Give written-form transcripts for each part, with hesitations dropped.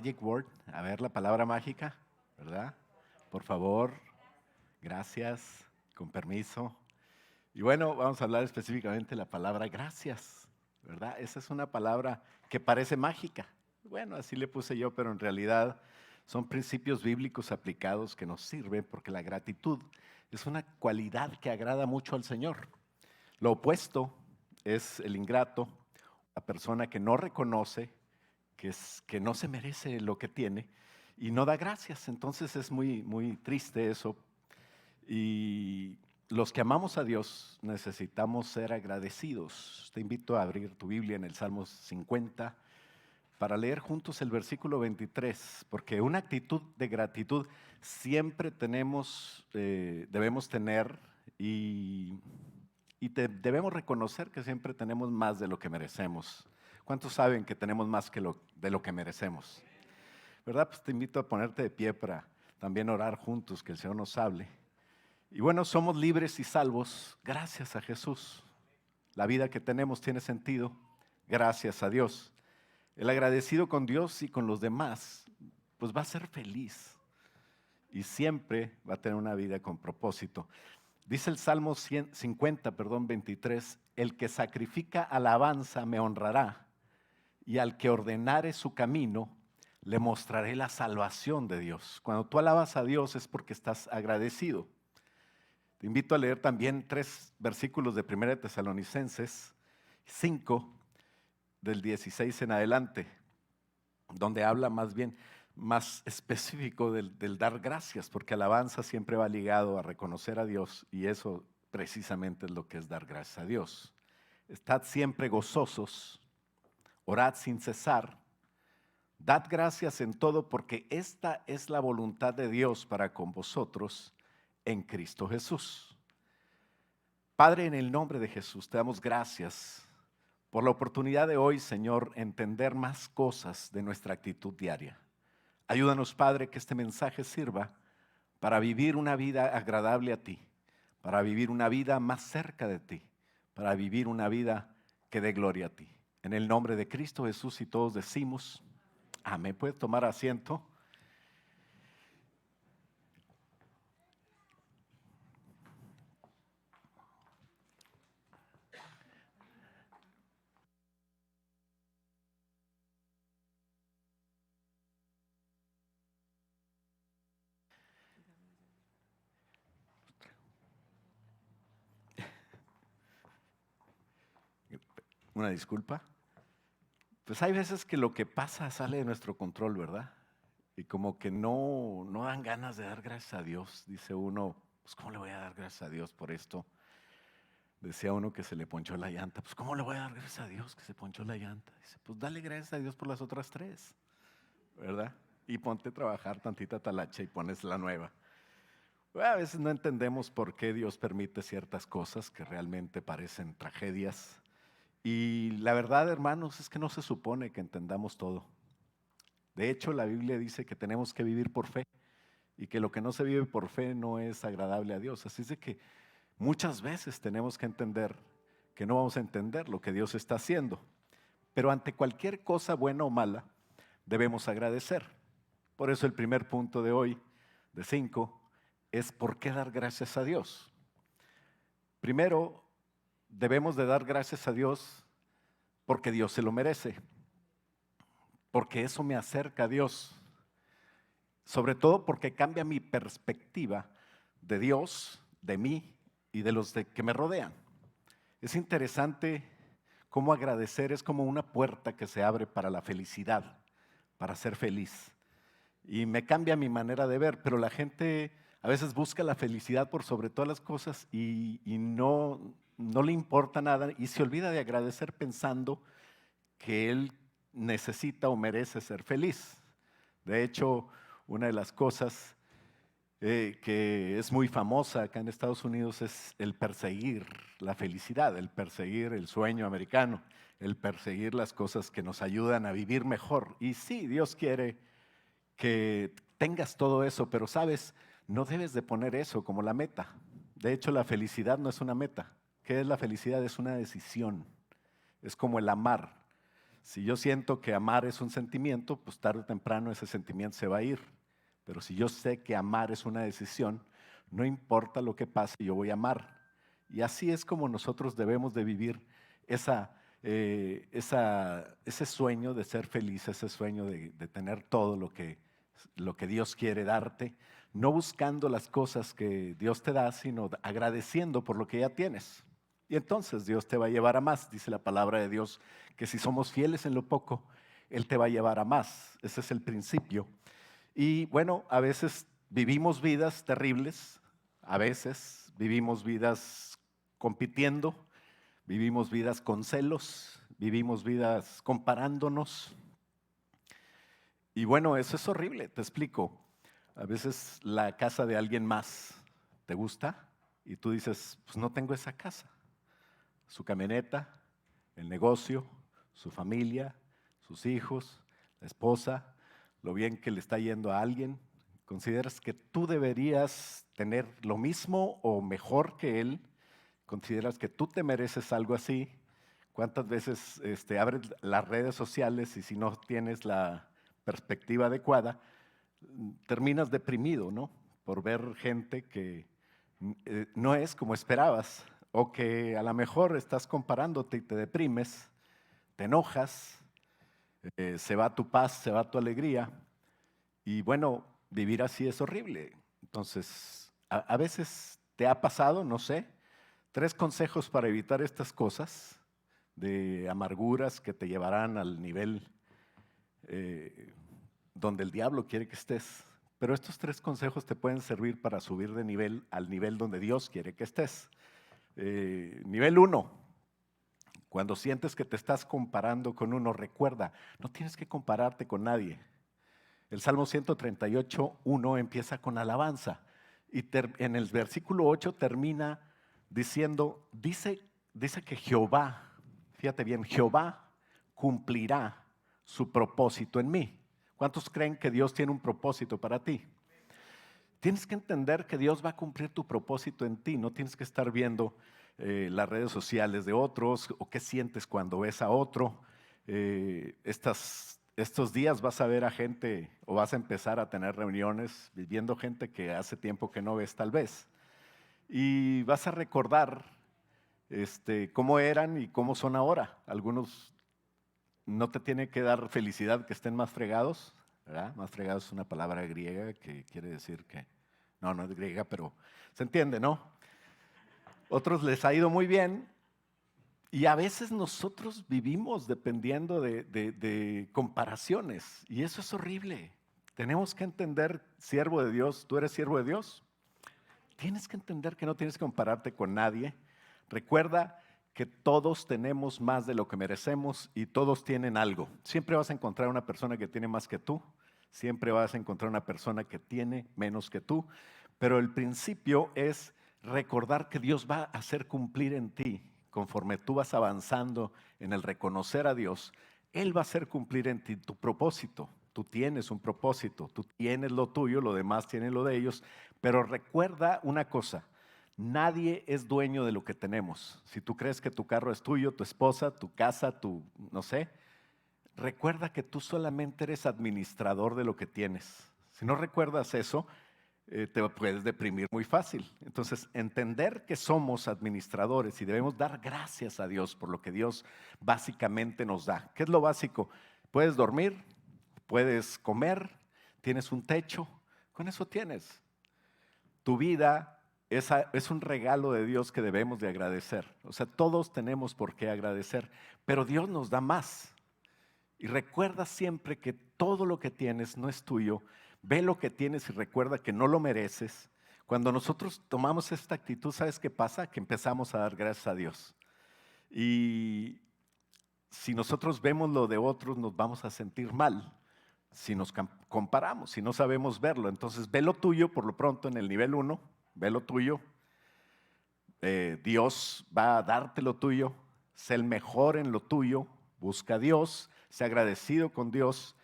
Magic word, a ver la palabra mágica, ¿verdad? Por favor, gracias, con permiso. Y bueno, vamos a hablar específicamente de la palabra gracias, ¿verdad? Esa es una palabra que parece mágica. Bueno, así le puse yo, pero en realidad son principios bíblicos aplicados que nos sirven porque la gratitud es una cualidad que agrada mucho al Señor. Lo opuesto es el ingrato, la persona que no reconoce que no se merece lo que tiene y no da gracias. Entonces es muy, muy triste eso. Y los que amamos a Dios necesitamos ser agradecidos. Te invito a abrir tu Biblia en el Salmo 50 para leer juntos el versículo 23, porque una actitud de gratitud siempre debemos tener y debemos reconocer que siempre tenemos más de lo que merecemos. ¿Cuántos saben que tenemos más de lo que merecemos? ¿Verdad? Pues te invito a ponerte de pie para también orar juntos, que el Señor nos hable. Y bueno, somos libres y salvos gracias a Jesús. La vida que tenemos tiene sentido gracias a Dios. El agradecido con Dios y con los demás, pues va a ser feliz y siempre va a tener una vida con propósito. Dice el Salmo 23, el que sacrifica alabanza me honrará, y al que ordenare su camino, le mostraré la salvación de Dios. Cuando tú alabas a Dios es porque estás agradecido. Te invito a leer también 3 versículos de 1 Tesalonicenses 5, del 16 en adelante, donde habla más específico del dar gracias, porque alabanza siempre va ligado a reconocer a Dios y eso precisamente es lo que es dar gracias a Dios. Estad siempre gozosos, orad sin cesar, dad gracias en todo porque esta es la voluntad de Dios para con vosotros en Cristo Jesús. Padre, en el nombre de Jesús te damos gracias por la oportunidad de hoy, Señor, entender más cosas de nuestra actitud diaria. Ayúdanos, Padre, que este mensaje sirva para vivir una vida agradable a ti, para vivir una vida más cerca de ti, para vivir una vida que dé gloria a ti. En el nombre de Cristo Jesús y todos decimos, amén. ¿Puede tomar asiento? Una disculpa. Pues hay veces que lo que pasa sale de nuestro control, ¿verdad? Y como que no dan ganas de dar gracias a Dios. Dice uno, pues ¿cómo le voy a dar gracias a Dios por esto? Decía uno que se le ponchó la llanta. Pues ¿cómo le voy a dar gracias a Dios que se ponchó la llanta? Dice, pues dale gracias a Dios por las otras 3, ¿verdad? Y ponte a trabajar tantita talacha y pones la nueva. Bueno, a veces no entendemos por qué Dios permite ciertas cosas que realmente parecen tragedias. Y la verdad, hermanos, es que no se supone que entendamos todo. De hecho, la Biblia dice que tenemos que vivir por fe y que lo que no se vive por fe no es agradable a Dios. Así es de que muchas veces tenemos que entender que no vamos a entender lo que Dios está haciendo. Pero ante cualquier cosa buena o mala, debemos agradecer. Por eso el primer punto de hoy, de 5, es ¿por qué dar gracias a Dios? Primero, debemos de dar gracias a Dios porque Dios se lo merece, porque eso me acerca a Dios, sobre todo porque cambia mi perspectiva de Dios, de mí y de los que me rodean. Es interesante cómo agradecer es como una puerta que se abre para la felicidad, para ser feliz. Y me cambia mi manera de ver, pero la gente a veces busca la felicidad por sobre todas las cosas y no le importa nada y se olvida de agradecer pensando que él necesita o merece ser feliz. De hecho, una de las cosas que es muy famosa acá en Estados Unidos es el perseguir la felicidad, el perseguir el sueño americano, el perseguir las cosas que nos ayudan a vivir mejor. Y sí, Dios quiere que tengas todo eso, pero sabes, no debes de poner eso como la meta. De hecho, la felicidad no es una meta. ¿Qué es la felicidad? Es una decisión. Es como el amar. Si yo siento que amar es un sentimiento, pues tarde o temprano ese sentimiento se va a ir. Pero si yo sé que amar es una decisión, no importa lo que pase, yo voy a amar. Y así es como nosotros debemos de vivir ese sueño de ser feliz, ese sueño de tener todo lo que Dios quiere darte, no buscando las cosas que Dios te da, sino agradeciendo por lo que ya tienes. Y entonces Dios te va a llevar a más, dice la palabra de Dios, que si somos fieles en lo poco, Él te va a llevar a más. Ese es el principio. Y bueno, a veces vivimos vidas terribles, a veces vivimos vidas compitiendo, vivimos vidas con celos, vivimos vidas comparándonos. Y bueno, eso es horrible, te explico. A veces la casa de alguien más te gusta y tú dices, pues no tengo esa casa. Su camioneta, el negocio, su familia, sus hijos, la esposa, lo bien que le está yendo a alguien. ¿Consideras que tú deberías tener lo mismo o mejor que él? ¿Consideras que tú te mereces algo así? ¿Cuántas veces abres las redes sociales y si no tienes la perspectiva adecuada, terminas deprimido, ¿no? Por ver gente que no es como esperabas o que a lo mejor estás comparándote y te deprimes, te enojas, se va tu paz, se va tu alegría y bueno, vivir así es horrible. Entonces, a veces te ha pasado, no sé, 3 consejos para evitar estas cosas de amarguras que te llevarán al nivel donde el diablo quiere que estés. Pero estos 3 consejos te pueden servir para subir de nivel al nivel donde Dios quiere que estés. Nivel 1, cuando sientes que te estás comparando con uno, recuerda, no tienes que compararte con nadie. El Salmo 138:1 empieza con alabanza y en el versículo 8 termina diciendo, dice que Jehová, fíjate bien, Jehová cumplirá su propósito en mí. ¿Cuántos creen que Dios tiene un propósito para ti? Tienes que entender que Dios va a cumplir tu propósito en ti, no tienes que estar viendo las redes sociales de otros o qué sientes cuando ves a otro. Estos días vas a ver a gente o vas a empezar a tener reuniones viendo gente que hace tiempo que no ves tal vez. Y vas a recordar cómo eran y cómo son ahora. Algunos no te tiene que dar felicidad que estén más fregados, ¿verdad? Más fregados es una palabra griega que quiere decir que, no es griega, pero se entiende, ¿no? Otros les ha ido muy bien y a veces nosotros vivimos dependiendo de comparaciones y eso es horrible. Tenemos que entender, siervo de Dios, ¿tú eres siervo de Dios? Tienes que entender que no tienes que compararte con nadie. Recuerda que todos tenemos más de lo que merecemos y todos tienen algo. Siempre vas a encontrar una persona que tiene más que tú, siempre vas a encontrar una persona que tiene menos que tú, pero el principio es recordar que Dios va a hacer cumplir en ti, conforme tú vas avanzando en el reconocer a Dios, Él va a hacer cumplir en ti tu propósito. Tú tienes un propósito, tú tienes lo tuyo, los demás tienen lo de ellos, pero recuerda una cosa, nadie es dueño de lo que tenemos. Si tú crees que tu carro es tuyo, tu esposa, tu casa, no sé, recuerda que tú solamente eres administrador de lo que tienes. Si no recuerdas eso, te puedes deprimir muy fácil. Entonces, entender que somos administradores y debemos dar gracias a Dios por lo que Dios básicamente nos da. ¿Qué es lo básico? Puedes dormir, puedes comer, tienes un techo, con eso tienes. Tu vida es un regalo de Dios que debemos de agradecer. O sea, todos tenemos por qué agradecer, pero Dios nos da más. Y recuerda siempre que todo lo que tienes no es tuyo. Ve lo que tienes y recuerda que no lo mereces. Cuando nosotros tomamos esta actitud, ¿sabes qué pasa? Que empezamos a dar gracias a Dios. Y si nosotros vemos lo de otros, nos vamos a sentir mal. Si nos comparamos, si no sabemos verlo, entonces ve lo tuyo por lo pronto en el nivel 1, ve lo tuyo. Dios va a darte lo tuyo, sé el mejor en lo tuyo, busca a Dios, sé agradecido con Dios,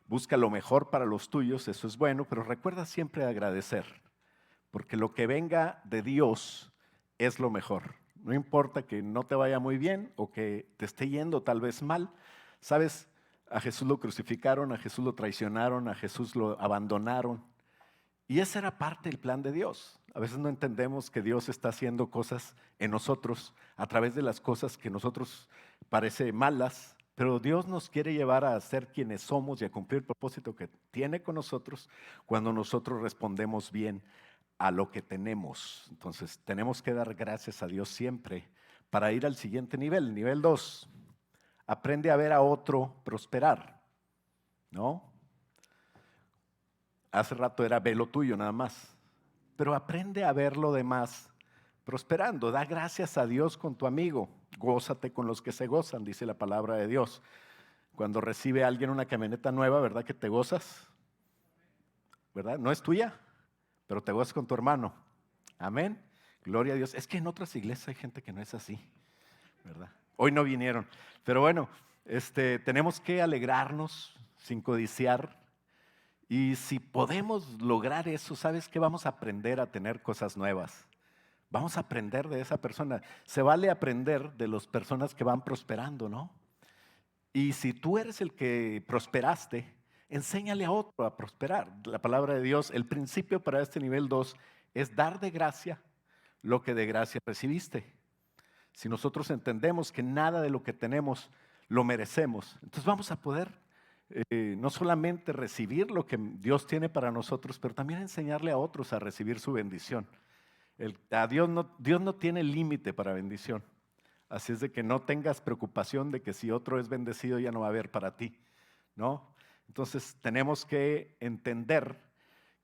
busca lo mejor para los tuyos, eso es bueno, pero recuerda siempre agradecer, porque lo que venga de Dios es lo mejor. No importa que no te vaya muy bien o que te esté yendo tal vez mal, ¿Sabes? A Jesús lo crucificaron, a Jesús lo traicionaron, a Jesús lo abandonaron. Y esa era parte del plan de Dios. A veces no entendemos que Dios está haciendo cosas en nosotros a través de las cosas que nosotros parece malas, pero Dios nos quiere llevar a ser quienes somos y a cumplir el propósito que tiene con nosotros cuando nosotros respondemos bien a lo que tenemos. Entonces, tenemos que dar gracias a Dios siempre para ir al siguiente nivel, nivel 2. Aprende a ver a otro prosperar, ¿no? Hace rato era ve lo tuyo nada más, pero aprende a ver lo demás prosperando. Da gracias a Dios con tu amigo, gózate con los que se gozan, dice la palabra de Dios. Cuando recibe alguien una camioneta nueva, ¿verdad que te gozas? ¿Verdad? No es tuya, pero te gozas con tu hermano. Amén. Gloria a Dios. Es que en otras iglesias hay gente que no es así, ¿verdad? Hoy no vinieron, pero bueno, tenemos que alegrarnos sin codiciar. Y si podemos lograr eso, ¿sabes qué? Vamos a aprender a tener cosas nuevas. Vamos a aprender de esa persona. Se vale aprender de las personas que van prosperando, ¿no? Y si tú eres el que prosperaste, enséñale a otro a prosperar. La palabra de Dios, el principio para este nivel 2 es dar de gracia lo que de gracia recibiste. Si nosotros entendemos que nada de lo que tenemos lo merecemos, entonces vamos a poder no solamente recibir lo que Dios tiene para nosotros, pero también enseñarle a otros a recibir su bendición. Dios no tiene límite para bendición. Así es de que no tengas preocupación de que si otro es bendecido ya no va a haber para ti, ¿no? Entonces tenemos que entender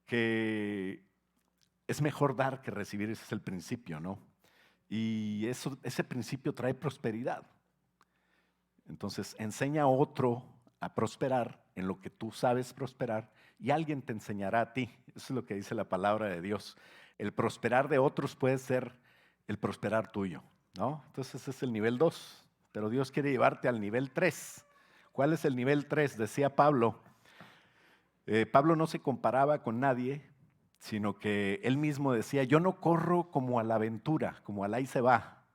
que es mejor dar que recibir, ese es el principio, ¿no? Y ese principio trae prosperidad. Entonces enseña a otro a prosperar en lo que tú sabes prosperar y alguien te enseñará a ti. Eso es lo que dice la palabra de Dios. El prosperar de otros puede ser el prosperar tuyo, ¿no? Entonces ese es el nivel 2, pero Dios quiere llevarte al nivel 3. ¿Cuál es el nivel 3? Decía Pablo. Pablo no se comparaba con nadie, sino que él mismo decía, yo no corro como a la aventura, como al ahí se va,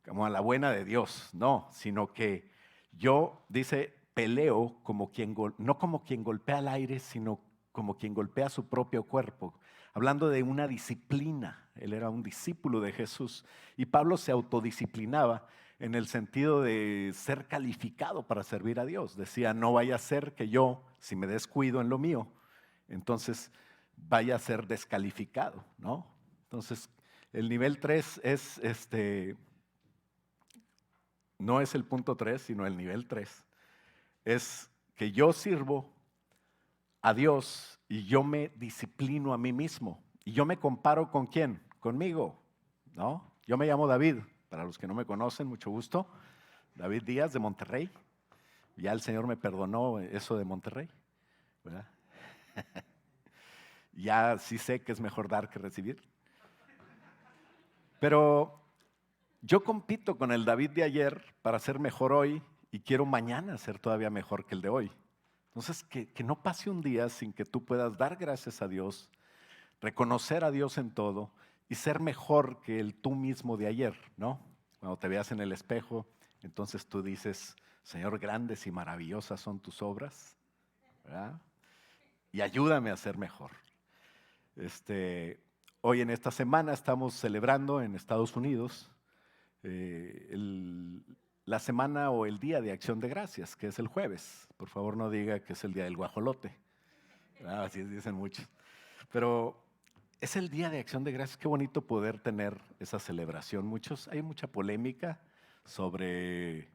como a la buena de Dios, no, sino que yo, dice, peleo como no como quien golpea al aire, sino como quien golpea su propio cuerpo. Hablando de una disciplina, él era un discípulo de Jesús y Pablo se autodisciplinaba en el sentido de ser calificado para servir a Dios. Decía, no vaya a ser que yo, si me descuido en lo mío, entonces vaya a ser descalificado, ¿no? Entonces, el nivel 3 es no es el punto 3, sino el nivel 3. Es que yo sirvo a Dios y yo me disciplino a mí mismo. Y yo me comparo con ¿quién? Conmigo, ¿no? Yo me llamo David, para los que no me conocen, mucho gusto. David Díaz de Monterrey. Ya el Señor me perdonó eso de Monterrey, ¿verdad? Ya sí sé que es mejor dar que recibir. Pero yo compito con el David de ayer para ser mejor hoy y quiero mañana ser todavía mejor que el de hoy. Entonces, que no pase un día sin que tú puedas dar gracias a Dios, reconocer a Dios en todo y ser mejor que el tú mismo de ayer, ¿no? Cuando te veas en el espejo, entonces tú dices, Señor, grandes y maravillosas son tus obras, ¿verdad? Y ayúdame a ser mejor. Hoy en esta semana estamos celebrando en Estados Unidos la semana o el día de Acción de Gracias, que es el jueves. Por favor, no diga que es el día del guajolote. Así dicen muchos. Pero es el día de Acción de Gracias. Qué bonito poder tener esa celebración. Hay mucha polémica sobre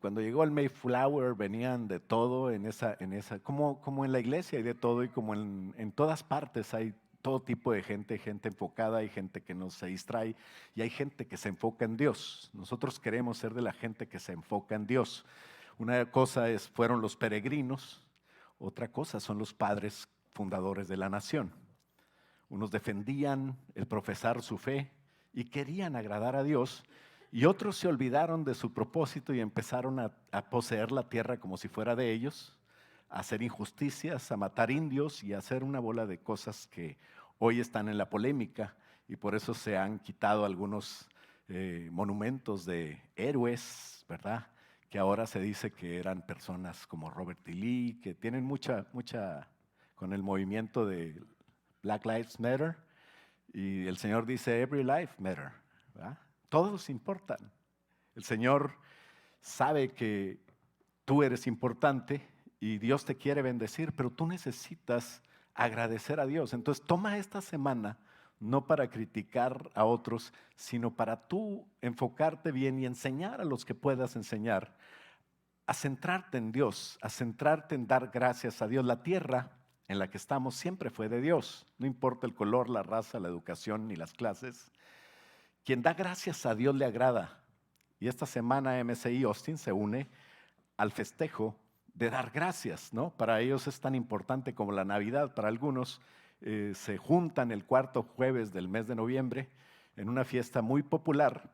cuando llegó el Mayflower venían de todo como en la iglesia hay de todo y como en todas partes hay todo tipo de gente enfocada, hay gente que no se distrae y hay gente que se enfoca en Dios. Nosotros queremos ser de la gente que se enfoca en Dios. Una cosa fueron los peregrinos, otra cosa son los padres fundadores de la nación. Unos defendían el profesar su fe y querían agradar a Dios, y otros se olvidaron de su propósito y empezaron a poseer la tierra como si fuera de ellos, a hacer injusticias, a matar indios y a hacer una bola de cosas que hoy están en la polémica y por eso se han quitado algunos monumentos de héroes, ¿verdad? Que ahora se dice que eran personas como Robert E. Lee, que tienen mucha, con el movimiento de Black Lives Matter, y el Señor dice, every life matter, ¿verdad? Todos importan. El Señor sabe que tú eres importante y Dios te quiere bendecir, pero tú necesitas agradecer a Dios. Entonces toma esta semana no para criticar a otros, sino para tú enfocarte bien y enseñar a los que puedas enseñar, a centrarte en Dios, a centrarte en dar gracias a Dios. La tierra en la que estamos siempre fue de Dios, no importa el color, la raza, la educación ni las clases. Quien da gracias a Dios le agrada. Y esta semana MCI Austin se une al festejo de dar gracias, ¿no? Para ellos es tan importante como la Navidad. Para algunos se juntan el cuarto jueves del mes de noviembre en una fiesta muy popular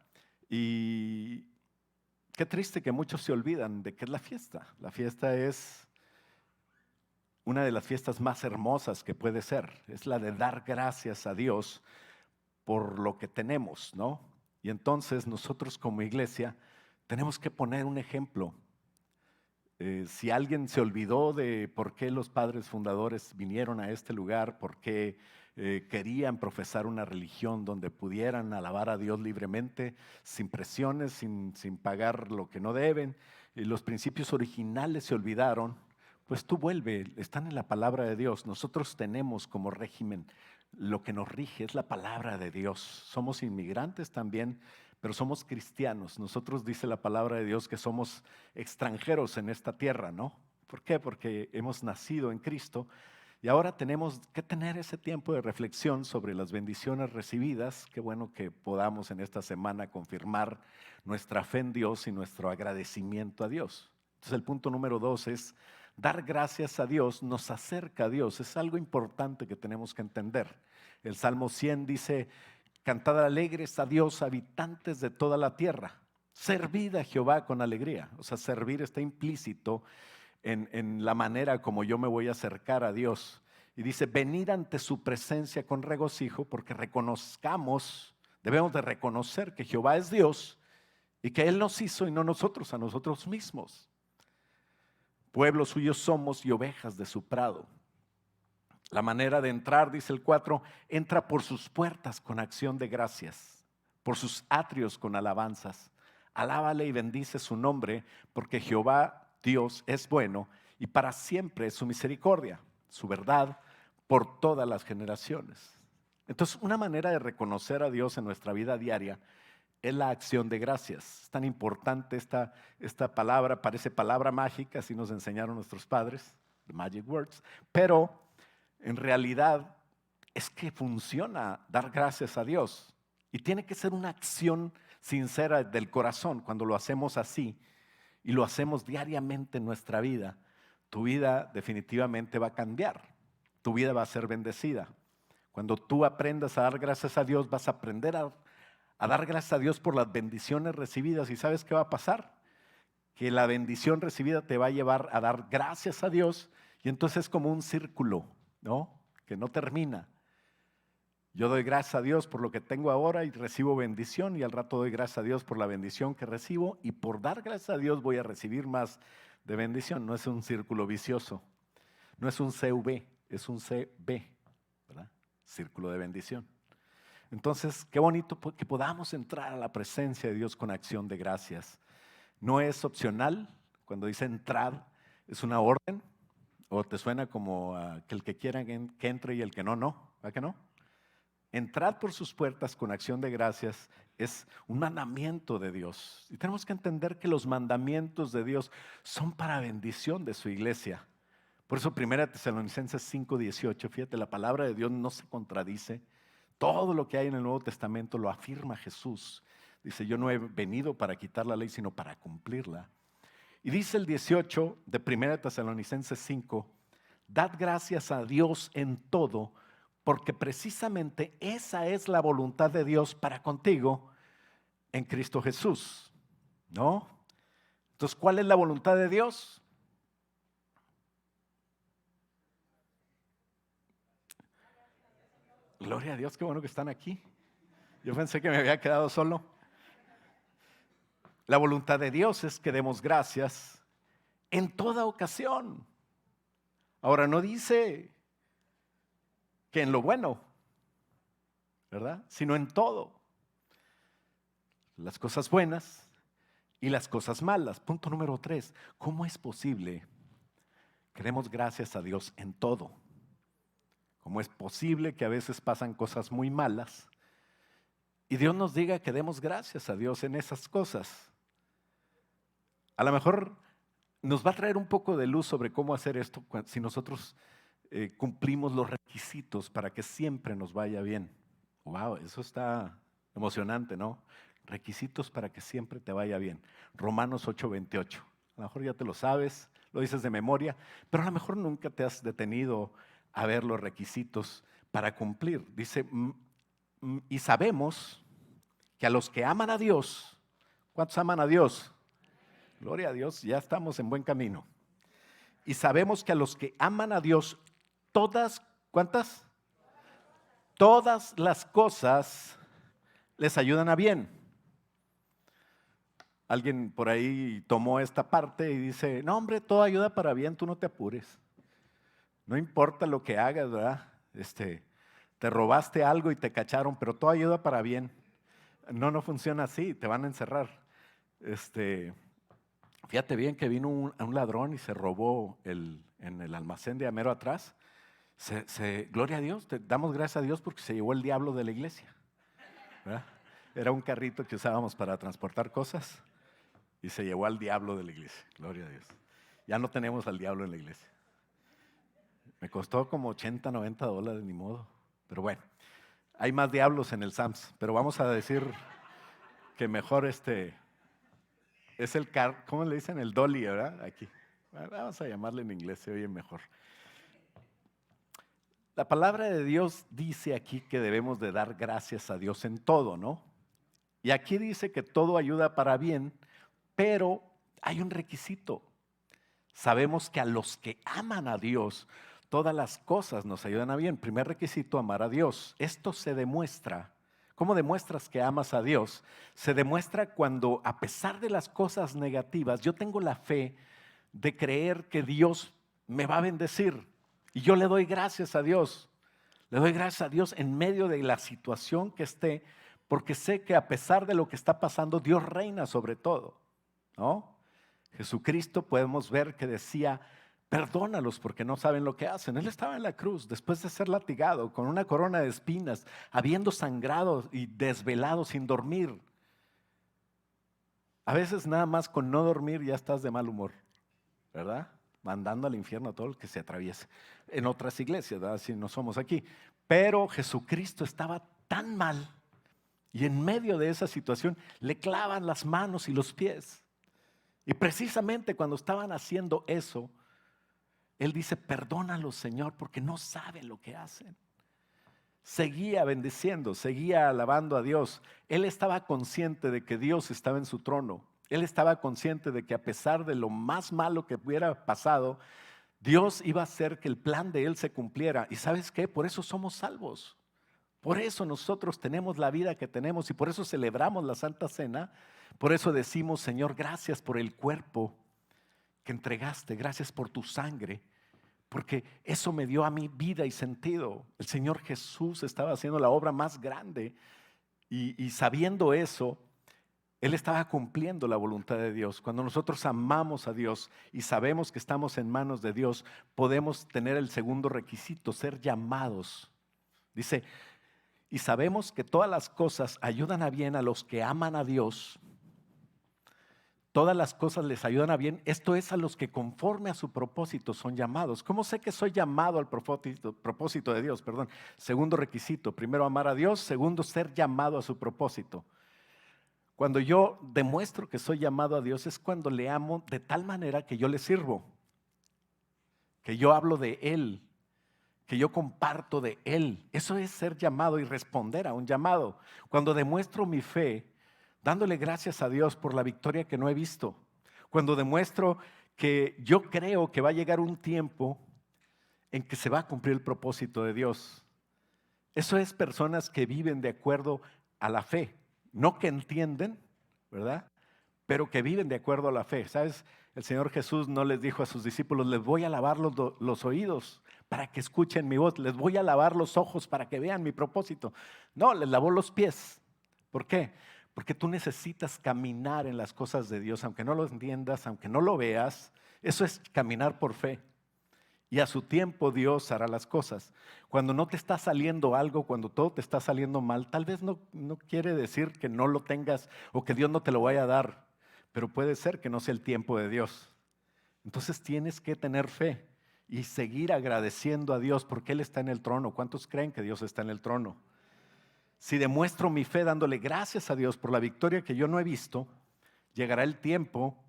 y qué triste que muchos se olvidan de qué es la fiesta. La fiesta es una de las fiestas más hermosas que puede ser. Es la de dar gracias a Dios por lo que tenemos, ¿no? Y entonces nosotros como iglesia tenemos que poner un ejemplo. Si alguien se olvidó de por qué los padres fundadores vinieron a este lugar, por qué querían profesar una religión donde pudieran alabar a Dios libremente, sin presiones, sin pagar lo que no deben, y los principios originales se olvidaron, pues tú vuelve, están en la palabra de Dios. Nosotros tenemos como régimen, lo que nos rige es la palabra de Dios. Somos inmigrantes también, pero somos cristianos. Nosotros dice la palabra de Dios que somos extranjeros en esta tierra, ¿no? ¿Por qué? Porque hemos nacido en Cristo y ahora tenemos que tener ese tiempo de reflexión sobre las bendiciones recibidas. Qué bueno que podamos en esta semana confirmar nuestra fe en Dios y nuestro agradecimiento a Dios. Entonces el punto número 2 es dar gracias a Dios, nos acerca a Dios. Es algo importante que tenemos que entender. El Salmo 100 dice, cantad alegres a Dios, habitantes de toda la tierra. Servid a Jehová con alegría. O sea, servir está implícito en la manera como yo me voy a acercar a Dios. Y dice, venid ante su presencia con regocijo, porque reconozcamos, debemos de reconocer que Jehová es Dios y que Él nos hizo y no nosotros a nosotros mismos. Pueblo suyo somos y ovejas de su prado. La manera de entrar, dice el 4, entra por sus puertas con acción de gracias, por sus atrios con alabanzas. Alábale y bendice su nombre, porque Jehová Dios es bueno y para siempre es su misericordia, su verdad por todas las generaciones. Entonces, una manera de reconocer a Dios en nuestra vida diaria es la acción de gracias. Es tan importante esta palabra, parece palabra mágica, así nos enseñaron nuestros padres, the magic words, pero en realidad es que funciona dar gracias a Dios y tiene que ser una acción sincera del corazón. Cuando lo hacemos así y lo hacemos diariamente en nuestra vida, tu vida definitivamente va a cambiar, tu vida va a ser bendecida. Cuando tú aprendas a dar gracias a Dios, vas a aprender a dar gracias a Dios por las bendiciones recibidas. ¿Y sabes qué va a pasar? Que la bendición recibida te va a llevar a dar gracias a Dios y entonces es como un círculo, ¿no? Que no termina. Yo doy gracias a Dios por lo que tengo ahora y recibo bendición y al rato doy gracias a Dios por la bendición que recibo y por dar gracias a Dios voy a recibir más de bendición. No es un círculo vicioso, no es un CV, es un CB, ¿verdad? Círculo de bendición. Entonces, qué bonito que podamos entrar a la presencia de Dios con acción de gracias. No es opcional, cuando dice entrar, es una orden, o te suena como que el que quiera que entre y el que no, no, ¿verdad que no? Entrad por sus puertas con acción de gracias es un mandamiento de Dios. Y tenemos que entender que los mandamientos de Dios son para bendición de su iglesia. Por eso 1 Tesalonicenses 5:18, fíjate, la palabra de Dios no se contradice. Todo lo que hay en el Nuevo Testamento lo afirma Jesús. Dice, yo no he venido para quitar la ley, sino para cumplirla. Y dice el 18 de 1 Tesalonicenses 5, dad gracias a Dios en todo, porque precisamente esa es la voluntad de Dios para contigo en Cristo Jesús, ¿no? Entonces, ¿cuál es la voluntad de Dios? Gloria a Dios, qué bueno que están aquí. Yo pensé que me había quedado solo. La voluntad de Dios es que demos gracias en toda ocasión. Ahora no dice que en lo bueno, ¿verdad? Sino en todo. Las cosas buenas y las cosas malas. Punto número 3. ¿Cómo es posible que demos gracias a Dios en todo? ¿Cómo es posible que a veces pasan cosas muy malas y Dios nos diga que demos gracias a Dios en esas cosas? A lo mejor nos va a traer un poco de luz sobre cómo hacer esto si nosotros cumplimos los requisitos para que siempre nos vaya bien. Wow, eso está emocionante, ¿no? Requisitos para que siempre te vaya bien. Romanos 8:28. A lo mejor ya te lo sabes, lo dices de memoria, pero a lo mejor nunca te has detenido a ver los requisitos para cumplir. Dice, y sabemos que a los que aman a Dios, ¿cuántos aman a Dios? Gloria a Dios, ya estamos en buen camino. Y sabemos que a los que aman a Dios, todas, ¿cuántas? Todas las cosas les ayudan a bien. Alguien por ahí tomó esta parte y dice, no hombre, todo ayuda para bien, tú no te apures. No importa lo que hagas, ¿verdad? Te robaste algo y te cacharon, pero todo ayuda para bien. No funciona así, te van a encerrar. Fíjate bien que vino un ladrón y se robó en el almacén de Amero atrás. Gloria a Dios, damos gracias a Dios porque se llevó el diablo de la iglesia, ¿verdad? Era un carrito que usábamos para transportar cosas y se llevó al diablo de la iglesia, gloria a Dios. Ya no tenemos al diablo en la iglesia. Me costó como 80, 90 dólares, ni modo. Pero bueno, hay más diablos en el Sams, pero vamos a decir que mejor es el ¿cómo le dicen? El dolly, ¿verdad? Aquí. Vamos a llamarle en inglés, se oye mejor. La palabra de Dios dice aquí que debemos de dar gracias a Dios en todo, ¿no? Y aquí dice que todo ayuda para bien, pero hay un requisito. Sabemos que a los que aman a Dios, todas las cosas nos ayudan a bien. Primer requisito, amar a Dios. Esto se demuestra. ¿Cómo demuestras que amas a Dios? Se demuestra cuando, a pesar de las cosas negativas, yo tengo la fe de creer que Dios me va a bendecir. Y yo le doy gracias a Dios. Le doy gracias a Dios en medio de la situación que esté, porque sé que a pesar de lo que está pasando, Dios reina sobre todo, ¿no? Jesucristo podemos ver que decía, perdónalos porque no saben lo que hacen. Él estaba en la cruz después de ser latigado con una corona de espinas, habiendo sangrado y desvelado sin dormir. A veces nada más con no dormir ya estás de mal humor, ¿verdad? Mandando al infierno a todo el que se atraviese. En otras iglesias, ¿verdad? Si no somos aquí. Pero Jesucristo estaba tan mal y en medio de esa situación le clavan las manos y los pies. Y precisamente cuando estaban haciendo eso, Él dice, perdónalos, Señor, porque no saben lo que hacen. Seguía bendiciendo, seguía alabando a Dios. Él estaba consciente de que Dios estaba en su trono. Él estaba consciente de que a pesar de lo más malo que hubiera pasado, Dios iba a hacer que el plan de Él se cumpliera. ¿Y sabes qué? Por eso somos salvos. Por eso nosotros tenemos la vida que tenemos y por eso celebramos la Santa Cena. Por eso decimos, Señor, gracias por el cuerpo que entregaste, gracias por tu sangre, porque eso me dio a mí vida y sentido. El Señor Jesús estaba haciendo la obra más grande y sabiendo eso, Él estaba cumpliendo la voluntad de Dios. Cuando nosotros amamos a Dios y sabemos que estamos en manos de Dios, podemos tener el segundo requisito, ser llamados. Dice, y sabemos que todas las cosas ayudan a bien a los que aman a Dios. Todas las cosas les ayudan a bien. Esto es a los que conforme a su propósito son llamados. ¿Cómo sé que soy llamado al propósito de Dios? Perdón. Segundo requisito. Primero, amar a Dios. Segundo, ser llamado a su propósito. Cuando yo demuestro que soy llamado a Dios es cuando le amo de tal manera que yo le sirvo. Que yo hablo de Él. Que yo comparto de Él. Eso es ser llamado y responder a un llamado. Cuando demuestro mi fe, dándole gracias a Dios por la victoria que no he visto. Cuando demuestro que yo creo que va a llegar un tiempo en que se va a cumplir el propósito de Dios. Eso es personas que viven de acuerdo a la fe. No que entienden, ¿verdad? pero que viven de acuerdo a la fe. ¿Sabes? El Señor Jesús no les dijo a sus discípulos, les voy a lavar los oídos para que escuchen mi voz, les voy a lavar los ojos para que vean mi propósito. No, les lavó los pies. ¿Por qué? Porque tú necesitas caminar en las cosas de Dios, aunque no lo entiendas, aunque no lo veas. Eso es caminar por fe. Y a su tiempo Dios hará las cosas. Cuando no te está saliendo algo, cuando todo te está saliendo mal, tal vez no quiere decir que no lo tengas o que Dios no te lo vaya a dar, pero puede ser que no sea el tiempo de Dios. Entonces tienes que tener fe y seguir agradeciendo a Dios porque Él está en el trono. ¿Cuántos creen que Dios está en el trono? Si demuestro mi fe dándole gracias a Dios por la victoria que yo no he visto, llegará el tiempo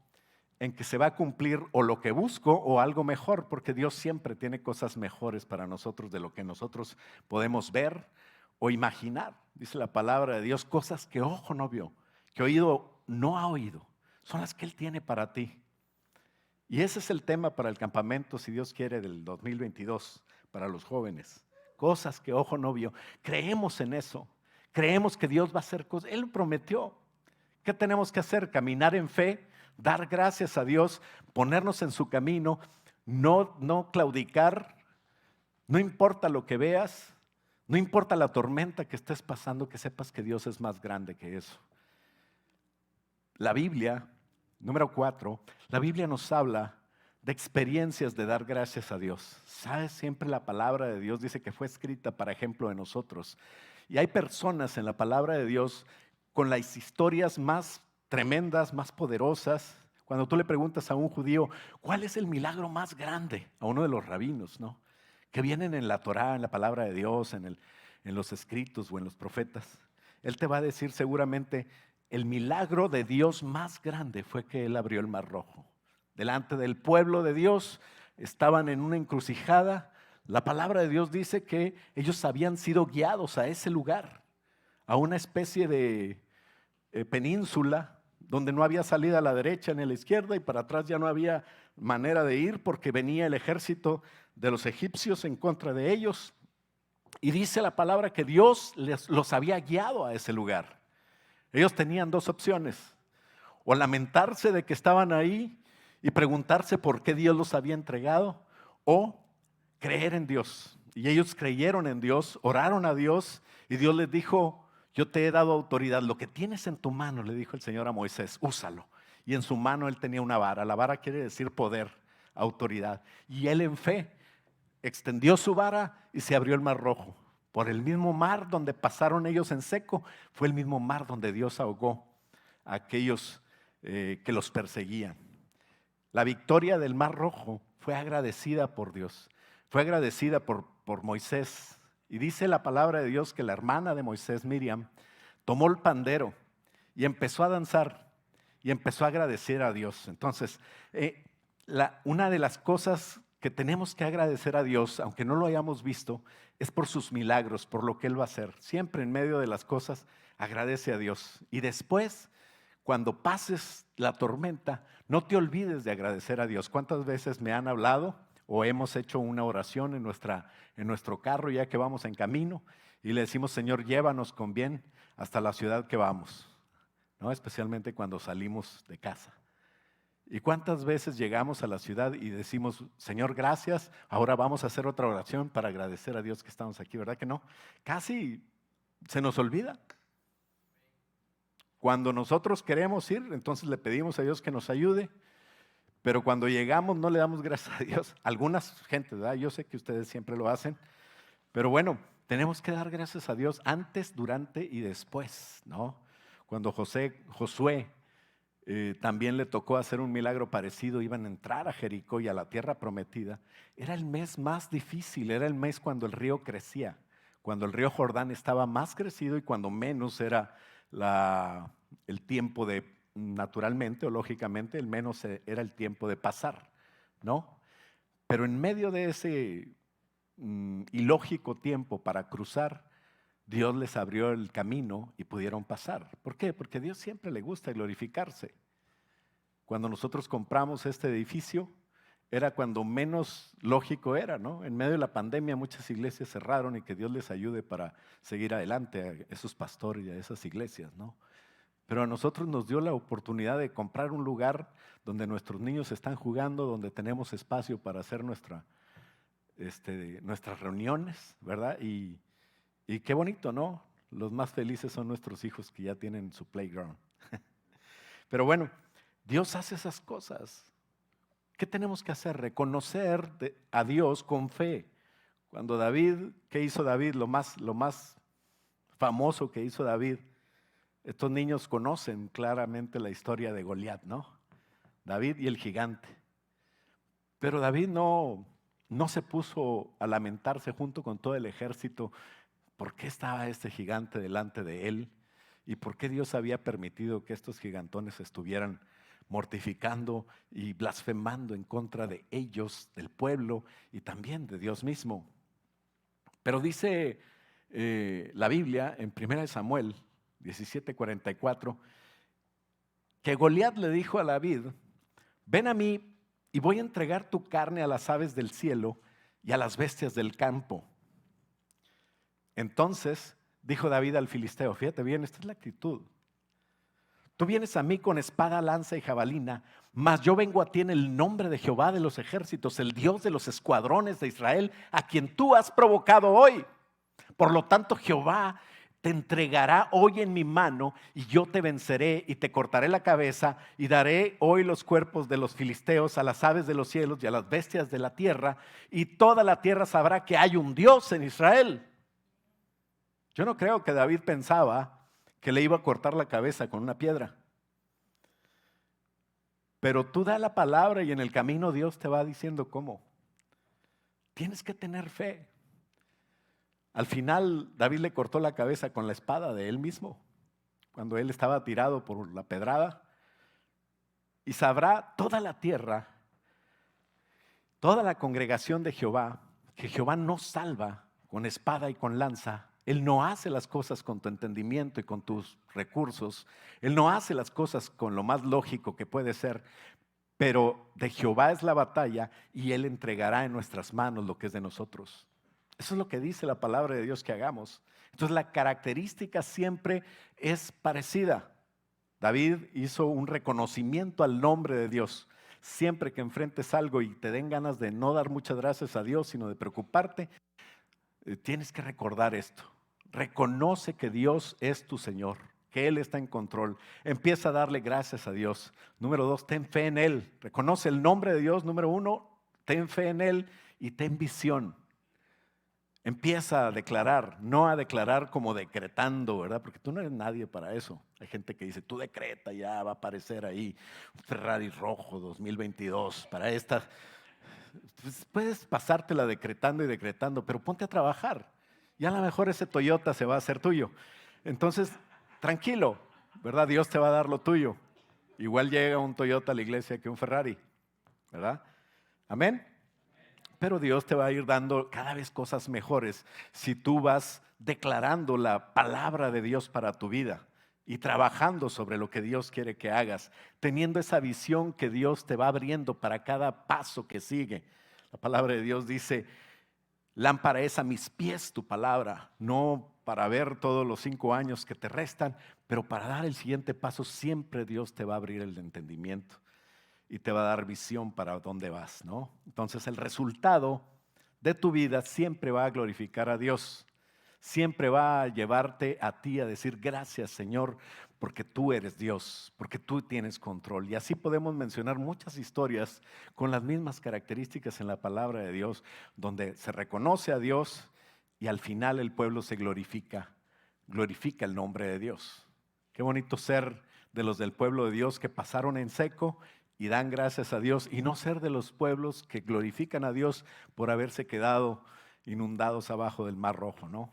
en que se va a cumplir o lo que busco o algo mejor, porque Dios siempre tiene cosas mejores para nosotros de lo que nosotros podemos ver o imaginar. Dice la palabra de Dios, cosas que ojo no vio, que oído no ha oído, son las que Él tiene para ti. Y ese es el tema para el campamento, si Dios quiere, del 2022, para los jóvenes. Cosas que ojo no vio. Creemos en eso, creemos que Dios va a hacer cosas. Él prometió. ¿Qué tenemos que hacer? Caminar en fe, dar gracias a Dios, ponernos en su camino, no claudicar, no importa lo que veas, no importa la tormenta que estés pasando, que sepas que Dios es más grande que eso. La Biblia, número 4, la Biblia nos habla de experiencias de dar gracias a Dios. ¿Sabes? Siempre la palabra de Dios dice que fue escrita para ejemplo de nosotros. Y hay personas en la palabra de Dios con las historias más tremendas, más poderosas. Cuando tú le preguntas a un judío, ¿cuál es el milagro más grande? A uno de los rabinos, ¿no? Que vienen en la Torá, en la palabra de Dios, en los escritos o en los profetas. Él te va a decir seguramente, el milagro de Dios más grande fue que Él abrió el Mar Rojo. Delante del pueblo de Dios estaban en una encrucijada. La palabra de Dios dice que ellos habían sido guiados a ese lugar, a una especie de península donde no había salida a la derecha ni a la izquierda y para atrás ya no había manera de ir porque venía el ejército de los egipcios en contra de ellos. Y dice la palabra que Dios los había guiado a ese lugar. Ellos tenían dos opciones: o lamentarse de que estaban ahí y preguntarse por qué Dios los había entregado, o creer en Dios. Y ellos creyeron en Dios, oraron a Dios y Dios les dijo, yo te he dado autoridad, lo que tienes en tu mano, le dijo el Señor a Moisés, úsalo. Y en su mano él tenía una vara, la vara quiere decir poder, autoridad. Y él en fe extendió su vara y se abrió el Mar Rojo. Por el mismo mar donde pasaron ellos en seco, fue el mismo mar donde Dios ahogó a aquellos que los perseguían. La victoria del Mar Rojo fue agradecida por Dios, fue agradecida por Moisés. Y dice la palabra de Dios que la hermana de Moisés, Miriam, tomó el pandero y empezó a danzar y empezó a agradecer a Dios. Entonces, una de las cosas que tenemos que agradecer a Dios, aunque no lo hayamos visto, es por sus milagros, por lo que Él va a hacer. Siempre en medio de las cosas, agradece a Dios. Y después, cuando pases la tormenta, no te olvides de agradecer a Dios. ¿Cuántas veces me han hablado o hemos hecho una oración en nuestro carro ya que vamos en camino y le decimos, Señor, llévanos con bien hasta la ciudad que vamos, ¿no? Especialmente cuando salimos de casa. ¿Y cuántas veces llegamos a la ciudad y decimos, Señor, gracias, ahora vamos a hacer otra oración para agradecer a Dios que estamos aquí? ¿Verdad que no? Casi se nos olvida. Cuando nosotros queremos ir, entonces le pedimos a Dios que nos ayude, pero cuando llegamos no le damos gracias a Dios. Algunas gentes, ¿verdad? Yo sé que ustedes siempre lo hacen, pero bueno, tenemos que dar gracias a Dios antes, durante y después, ¿no? Cuando Josué también le tocó hacer un milagro parecido, iban a entrar a Jericó y a la tierra prometida. Era el mes más difícil, era el mes cuando el río crecía, cuando el río Jordán estaba más crecido y cuando menos era el tiempo de, naturalmente o lógicamente, el menos era el tiempo de pasar, ¿no? Pero en medio de ese ilógico tiempo para cruzar, Dios les abrió el camino y pudieron pasar. ¿Por qué? Porque a Dios siempre le gusta glorificarse. Cuando nosotros compramos este edificio, era cuando menos lógico era, ¿no? En medio de la pandemia muchas iglesias cerraron y que Dios les ayude para seguir adelante a esos pastores y a esas iglesias, ¿no? Pero a nosotros nos dio la oportunidad de comprar un lugar donde nuestros niños están jugando, donde tenemos espacio para hacer nuestras reuniones, ¿verdad? Y qué bonito, ¿no? Los más felices son nuestros hijos que ya tienen su playground. Pero bueno, Dios hace esas cosas. ¿Qué tenemos que hacer? Reconocer a Dios con fe. Cuando David, ¿qué hizo David? Lo más famoso que hizo David. Estos niños conocen claramente la historia de Goliat, ¿no? David y el gigante. Pero David no se puso a lamentarse junto con todo el ejército por qué estaba este gigante delante de él y por qué Dios había permitido que estos gigantones estuvieran mortificando y blasfemando en contra de ellos, del pueblo y también de Dios mismo. Pero dice la Biblia en 1 Samuel 17:44 que Goliat le dijo a David: ven a mí y voy a entregar tu carne a las aves del cielo y a las bestias del campo. Entonces dijo David al filisteo, fíjate bien, esta es la actitud: tú vienes a mí con espada, lanza y jabalina, mas yo vengo a ti en el nombre de Jehová de los ejércitos, el Dios de los escuadrones de Israel, a quien tú has provocado hoy. Por lo tanto, Jehová te entregará hoy en mi mano y yo te venceré y te cortaré la cabeza y daré hoy los cuerpos de los filisteos a las aves de los cielos y a las bestias de la tierra, y toda la tierra sabrá que hay un Dios en Israel. Yo no creo que David pensaba que le iba a cortar la cabeza con una piedra. Pero tú da la palabra y en el camino Dios te va diciendo cómo. Tienes que tener fe. Al final David le cortó la cabeza con la espada de él mismo, cuando él estaba tirado por la pedrada. Y sabrá toda la tierra, toda la congregación de Jehová, que Jehová no salva con espada y con lanza. Él no hace las cosas con tu entendimiento y con tus recursos. Él no hace las cosas con lo más lógico que puede ser. Pero de Jehová es la batalla y Él entregará en nuestras manos lo que es de nosotros. Eso es lo que dice la palabra de Dios que hagamos. Entonces la característica siempre es parecida. David hizo un reconocimiento al nombre de Dios. Siempre que enfrentes algo y te den ganas de no dar muchas gracias a Dios, sino de preocuparte, tienes que recordar esto. Reconoce que Dios es tu Señor, que Él está en control. Empieza a darle gracias a Dios. Número 2, ten fe en Él. Reconoce el nombre de Dios. Número 1, ten fe en Él y ten visión. Empieza a declarar, no a declarar como decretando, ¿verdad? Porque tú no eres nadie para eso. Hay gente que dice, tú decreta, ya va a aparecer ahí un Ferrari rojo 2022 para esta. Pues puedes pasártela decretando y decretando, pero ponte a trabajar. Y a lo mejor ese Toyota se va a hacer tuyo. Entonces, tranquilo, ¿verdad? Dios te va a dar lo tuyo. Igual llega un Toyota a la iglesia que un Ferrari, ¿verdad? Amén. Pero Dios te va a ir dando cada vez cosas mejores si tú vas declarando la palabra de Dios para tu vida y trabajando sobre lo que Dios quiere que hagas, teniendo esa visión que Dios te va abriendo para cada paso que sigue. La palabra de Dios dice, lámpara es a mis pies tu palabra, no para ver todos los 5 años que te restan, pero para dar el siguiente paso siempre Dios te va a abrir el entendimiento y te va a dar visión para dónde vas, ¿no? Entonces el resultado de tu vida siempre va a glorificar a Dios. Siempre va a llevarte a ti a decir gracias, Señor, porque tú eres Dios, porque tú tienes control. Y así podemos mencionar muchas historias con las mismas características en la palabra de Dios, donde se reconoce a Dios y al final el pueblo se glorifica el nombre de Dios. Qué bonito ser de los del pueblo de Dios que pasaron en seco y dan gracias a Dios, y no ser de los pueblos que glorifican a Dios por haberse quedado inundados abajo del Mar Rojo, ¿no?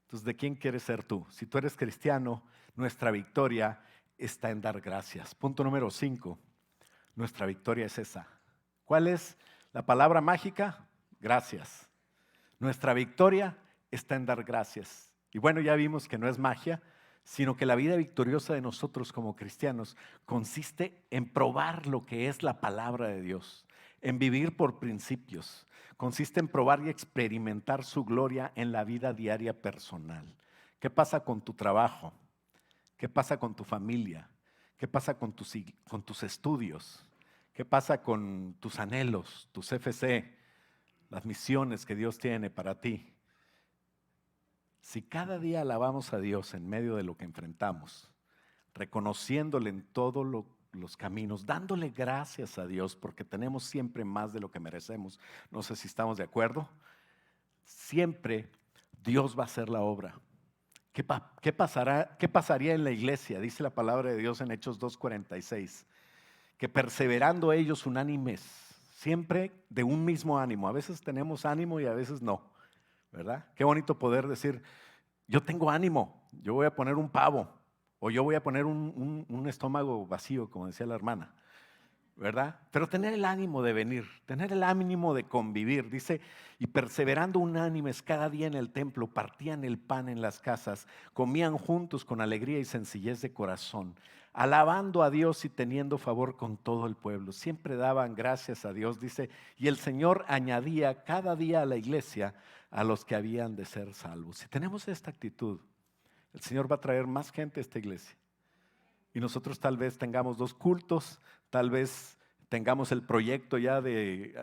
Entonces, ¿de quién quieres ser tú? Si tú eres cristiano, nuestra victoria está en dar gracias. Punto número 5, nuestra victoria es esa. ¿Cuál es la palabra mágica? Gracias. Nuestra victoria está en dar gracias. Y bueno, ya vimos que no es magia, sino que la vida victoriosa de nosotros como cristianos consiste en probar lo que es la palabra de Dios, en vivir por principios, consiste en probar y experimentar su gloria en la vida diaria personal. ¿Qué pasa con tu trabajo? ¿Qué pasa con tu familia? ¿Qué pasa con tus estudios? ¿Qué pasa con tus anhelos, tus FC, las misiones que Dios tiene para ti? Si cada día alabamos a Dios en medio de lo que enfrentamos, reconociéndole en todos los caminos, dándole gracias a Dios porque tenemos siempre más de lo que merecemos, no sé si estamos de acuerdo, siempre Dios va a hacer la obra. ¿Qué pasaría en la iglesia? Dice la palabra de Dios en Hechos 2:46, que perseverando ellos unánimes, siempre de un mismo ánimo. A veces tenemos ánimo y a veces no, ¿verdad? Qué bonito poder decir, yo tengo ánimo, yo voy a poner un pavo, o yo voy a poner un estómago vacío, como decía la hermana, ¿verdad? Pero tener el ánimo de venir, tener el ánimo de convivir. Dice, y perseverando unánimes cada día en el templo, partían el pan en las casas, comían juntos con alegría y sencillez de corazón, alabando a Dios y teniendo favor con todo el pueblo. Siempre daban gracias a Dios, dice, y el Señor añadía cada día a la iglesia a los que habían de ser salvos. Si tenemos esta actitud, el Señor va a traer más gente a esta iglesia. Y nosotros tal vez tengamos 2 cultos, tal vez tengamos el proyecto ya de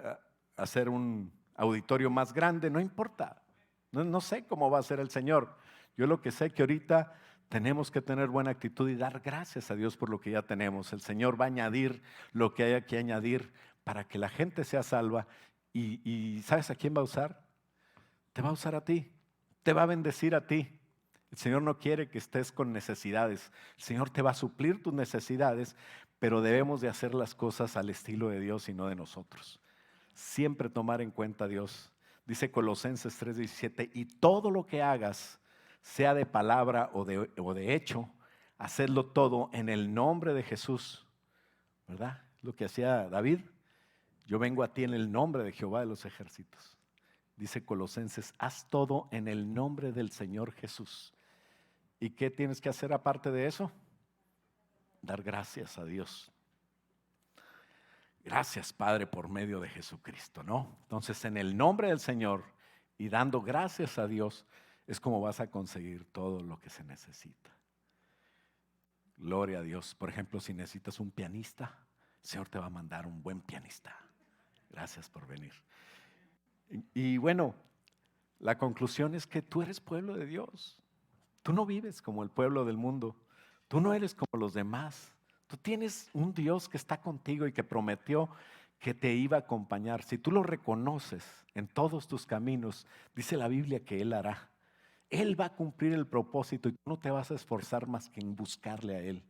hacer un auditorio más grande, no importa. No sé cómo va a ser el Señor. Yo lo que sé que ahorita tenemos que tener buena actitud y dar gracias a Dios por lo que ya tenemos. El Señor va a añadir lo que haya que añadir para que la gente sea salva. Y ¿sabes a quién va a usar? Te va a usar a ti, te va a bendecir a ti. El Señor no quiere que estés con necesidades. El Señor te va a suplir tus necesidades, pero debemos de hacer las cosas al estilo de Dios y no de nosotros. Siempre tomar en cuenta a Dios. Dice Colosenses 3:17, y todo lo que hagas, sea de palabra o de hecho, hacedlo todo en el nombre de Jesús. ¿Verdad? Lo que hacía David. Yo vengo a ti en el nombre de Jehová de los ejércitos. Dice Colosenses, haz todo en el nombre del Señor Jesús. ¿Y qué tienes que hacer aparte de eso? Dar gracias a Dios. Gracias, Padre, por medio de Jesucristo, ¿no? Entonces, en el nombre del Señor y dando gracias a Dios, es como vas a conseguir todo lo que se necesita. Gloria a Dios. Por ejemplo, si necesitas un pianista, el Señor te va a mandar un buen pianista. Gracias por venir. Y bueno, la conclusión es que tú eres pueblo de Dios. Tú no vives como el pueblo del mundo. Tú no eres como los demás. Tú tienes un Dios que está contigo y que prometió que te iba a acompañar. Si tú lo reconoces en todos tus caminos, dice la Biblia que Él hará. Él va a cumplir el propósito y tú no te vas a esforzar más que en buscarle a Él.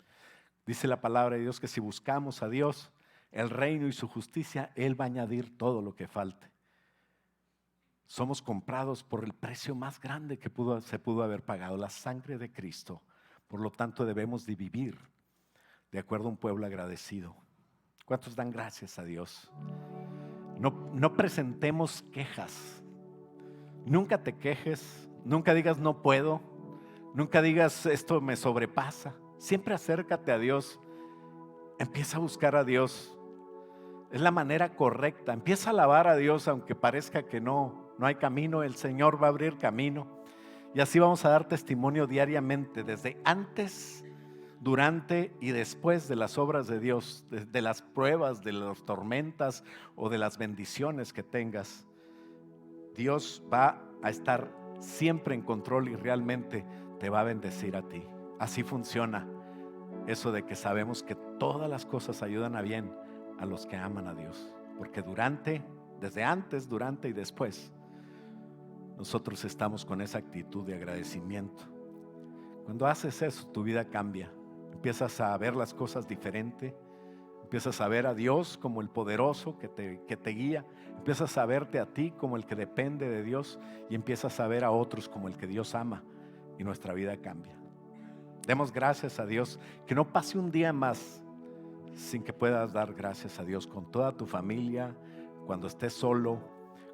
Dice la palabra de Dios que si buscamos a Dios, el reino y su justicia, Él va a añadir todo lo que falte. Somos comprados por el precio más grande que se pudo haber pagado, la sangre de Cristo. Por lo tanto, debemos de vivir de acuerdo a un pueblo agradecido. ¿Cuántos dan gracias a Dios? No presentemos quejas. Nunca te quejes, nunca digas no puedo, nunca digas esto me sobrepasa. Siempre acércate a Dios, empieza a buscar a Dios. Es la manera correcta. Empieza a alabar a Dios aunque parezca que no hay camino. El Señor va a abrir camino. Y así vamos a dar testimonio diariamente, desde antes, durante y después de las obras de Dios, de las pruebas, de las tormentas o de las bendiciones que tengas. Dios va a estar siempre en control y realmente te va a bendecir a ti. Así funciona eso de que sabemos que todas las cosas ayudan a bien a los que aman a Dios, porque desde antes, durante y después, nosotros estamos con esa actitud de agradecimiento. Cuando haces eso, tu vida cambia, empiezas a ver las cosas diferente, empiezas a ver a Dios como el poderoso que te guía, empiezas a verte a ti como el que depende de Dios y empiezas a ver a otros como el que Dios ama y nuestra vida cambia. Demos gracias a Dios, que no pase un día más sin que puedas dar gracias a Dios con toda tu familia, cuando estés solo,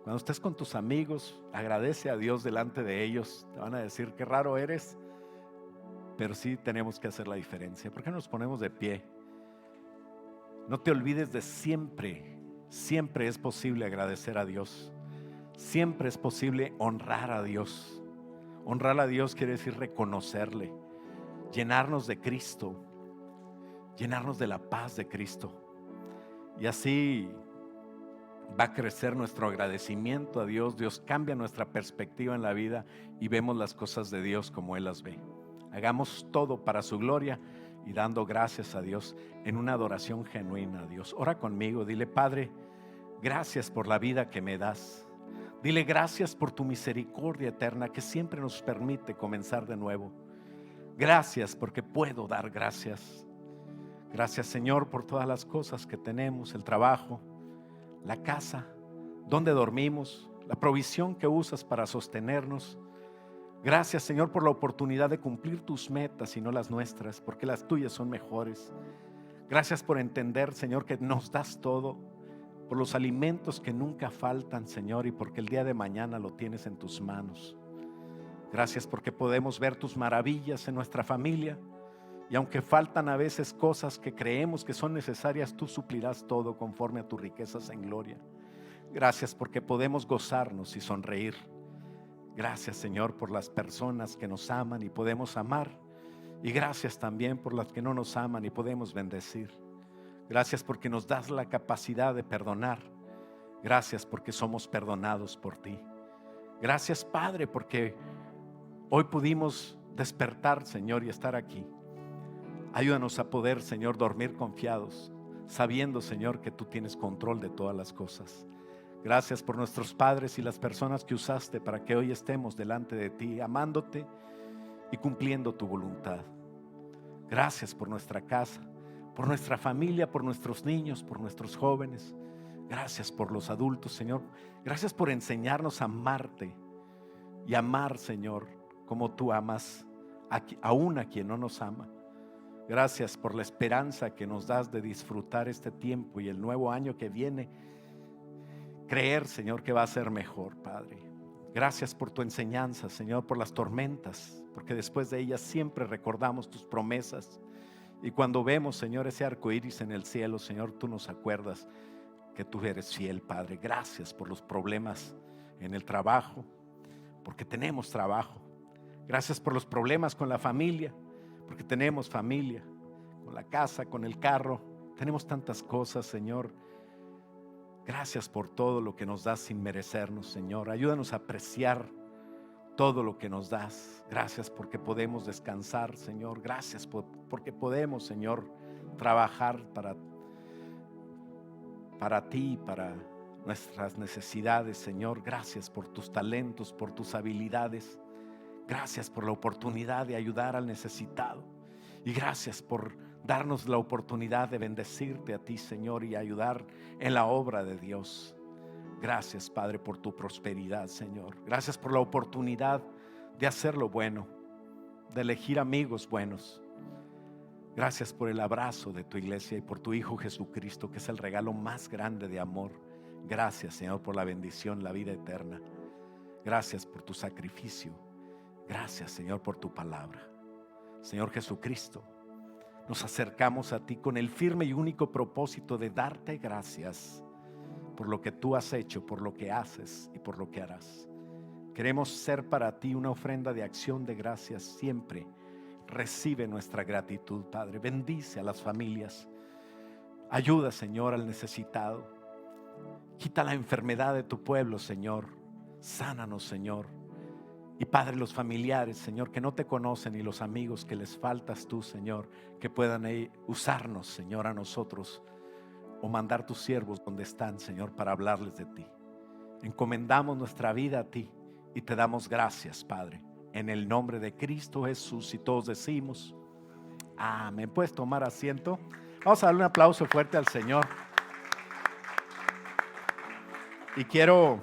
cuando estés con tus amigos, agradece a Dios delante de ellos. Te van a decir qué raro eres, pero sí tenemos que hacer la diferencia. ¿Por qué no nos ponemos de pie? No te olvides de siempre es posible agradecer a Dios, siempre es posible honrar a Dios. Honrar a Dios quiere decir reconocerle. llenarnos de Cristo, llenarnos de la paz de Cristo. Y así va a crecer nuestro agradecimiento a Dios. Dios cambia nuestra perspectiva en la vida y vemos las cosas de Dios como Él las ve. Hagamos todo para su gloria y dando gracias a Dios en una adoración genuina a Dios. Ora conmigo, dile: Padre, gracias por la vida que me das. Dile: gracias por tu misericordia eterna que siempre nos permite comenzar de nuevo. Gracias porque puedo dar gracias. Gracias, Señor, por todas las cosas que tenemos: el trabajo, la casa, donde dormimos, la provisión que usas para sostenernos. Gracias, Señor, por la oportunidad de cumplir tus metas y no las nuestras, porque las tuyas son mejores. Gracias por entender, Señor, que nos das todo, por los alimentos que nunca faltan, Señor, y porque el día de mañana lo tienes en tus manos. Gracias porque podemos ver tus maravillas en nuestra familia, y aunque faltan a veces cosas que creemos que son necesarias, tú suplirás todo conforme a tus riquezas en gloria. Gracias porque podemos gozarnos y sonreír. Gracias, Señor, por las personas que nos aman y podemos amar. Y gracias también por las que no nos aman y podemos bendecir. Gracias porque nos das la capacidad de perdonar. Gracias porque somos perdonados por ti. Gracias, Padre, porque hoy pudimos despertar, Señor, y estar aquí. Ayúdanos a poder, Señor, dormir confiados, sabiendo, Señor, que tú tienes control de todas las cosas. Gracias por nuestros padres y las personas que usaste para que hoy estemos delante de ti, amándote y cumpliendo tu voluntad. Gracias por nuestra casa, por nuestra familia, por nuestros niños, por nuestros jóvenes. Gracias por los adultos, Señor. Gracias por enseñarnos a amarte y amar, Señor, como tú amas aún a quien no nos ama. Gracias por la esperanza que nos das de disfrutar este tiempo y el nuevo año que viene. Creer, Señor, que va a ser mejor, Padre. Gracias por tu enseñanza, Señor, por las tormentas, porque después de ellas siempre recordamos tus promesas. Y cuando vemos, Señor, ese arco iris en el cielo, Señor, tú nos acuerdas que tú eres fiel, Padre. Gracias por los problemas en el trabajo, porque tenemos trabajo. Gracias por los problemas con la familia, porque tenemos familia, con la casa, con el carro. Tenemos tantas cosas, Señor. Gracias por todo lo que nos das sin merecernos, Señor. Ayúdanos a apreciar todo lo que nos das. Gracias porque podemos descansar, Señor. Gracias porque podemos, Señor, trabajar para ti, para nuestras necesidades, Señor. Gracias por tus talentos, por tus habilidades. Gracias por la oportunidad de ayudar al necesitado. Y gracias por darnos la oportunidad de bendecirte a ti, Señor, y ayudar en la obra de Dios. Gracias, Padre, por tu prosperidad, Señor. Gracias por la oportunidad de hacer lo bueno, de elegir amigos buenos. Gracias por el abrazo de tu iglesia y por tu Hijo Jesucristo, que es el regalo más grande de amor. Gracias, Señor, por la bendición, la vida eterna. Gracias por tu sacrificio. Gracias, Señor, por tu palabra. Señor Jesucristo, nos acercamos a ti con el firme y único propósito de darte gracias por lo que tú has hecho, por lo que haces y por lo que harás. Queremos ser para ti una ofrenda de acción de gracias siempre. Recibe nuestra gratitud, Padre. Bendice a las familias. Ayuda, Señor, al necesitado. Quita la enfermedad de tu pueblo, Señor. Sánanos, Señor. Y Padre, los familiares, Señor, que no te conocen, y los amigos que les faltas tú, Señor, que puedan usarnos, Señor, a nosotros, o mandar tus siervos donde están, Señor, para hablarles de ti. Encomendamos nuestra vida a ti y te damos gracias, Padre, en el nombre de Cristo Jesús. Y todos decimos amén. ¿Puedes tomar asiento? Vamos a darle un aplauso fuerte al Señor. Y quiero